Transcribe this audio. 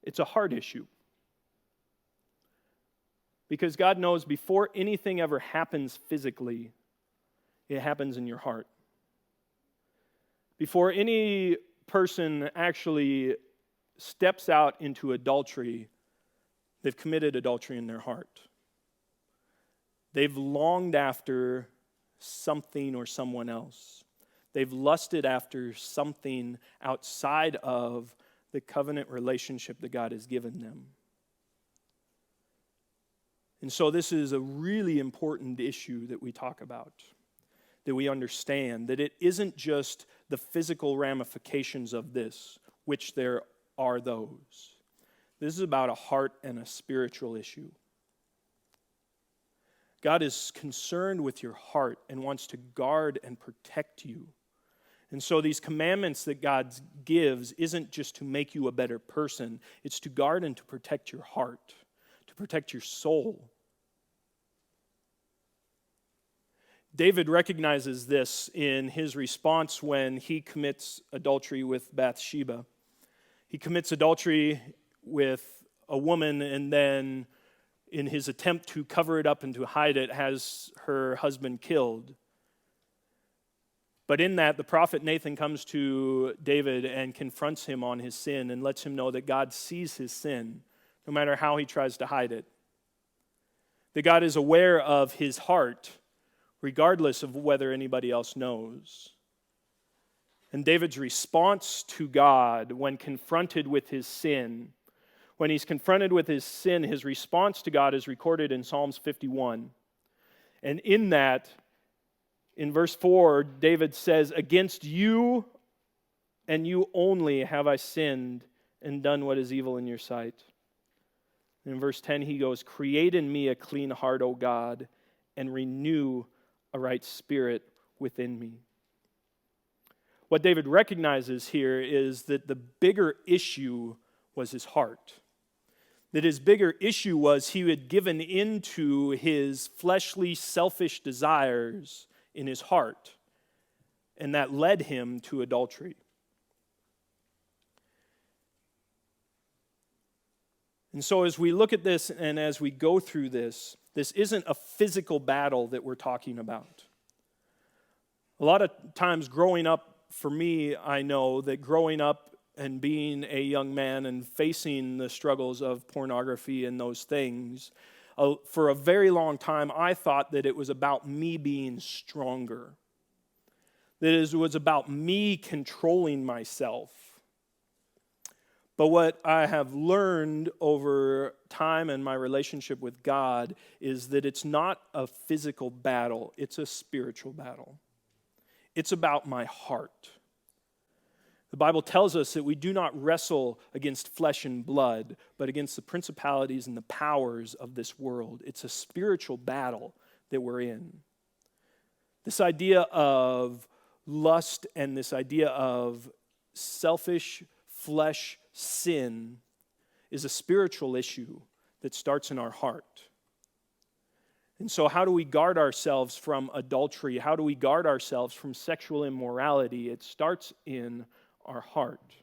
It's a heart issue. Because God knows before anything ever happens physically, it happens in your heart. Before any person actually steps out into adultery, they've committed adultery in their heart. They've longed after something or someone else. They've lusted after something outside of the covenant relationship that God has given them. And so this is a really important issue that we talk about, that we understand, that it isn't just the physical ramifications of this, which there are those. This is about a heart and a spiritual issue. God is concerned with your heart and wants to guard and protect you. And so these commandments that God gives isn't just to make you a better person, it's to guard and to protect your heart, to protect your soul. David recognizes this in his response when he commits adultery with Bathsheba. He commits adultery with a woman, and then in his attempt to cover it up and to hide it, has her husband killed. But in that, the prophet Nathan comes to David and confronts him on his sin and lets him know that God sees his sin, no matter how he tries to hide it. That God is aware of his heart, regardless of whether anybody else knows. And David's response to God when confronted with his sin, when he's confronted with his sin, his response to God is recorded in Psalms 51. And in that, in verse 4, David says, "Against you and you only have I sinned and done what is evil in your sight." And in verse 10, he goes, "Create in me a clean heart, O God, and renew a right spirit within me." What David recognizes here is that the bigger issue was his heart. That his bigger issue was he had given into his fleshly, selfish desires in his heart, and that led him to adultery. And so as we look at this and as we go through this, this isn't a physical battle that we're talking about. A lot of times growing up, for me, I know that growing up and being a young man and facing the struggles of pornography and those things, for a very long time, I thought that it was about me being stronger. That it was about me controlling myself. But what I have learned over time in my relationship with God is that it's not a physical battle, it's a spiritual battle. It's about my heart. The Bible tells us that we do not wrestle against flesh and blood, but against the principalities and the powers of this world. It's a spiritual battle that we're in. This idea of lust and this idea of selfish flesh sin is a spiritual issue that starts in our heart. And so how do we guard ourselves from adultery? How do we guard ourselves from sexual immorality? It starts in our heart.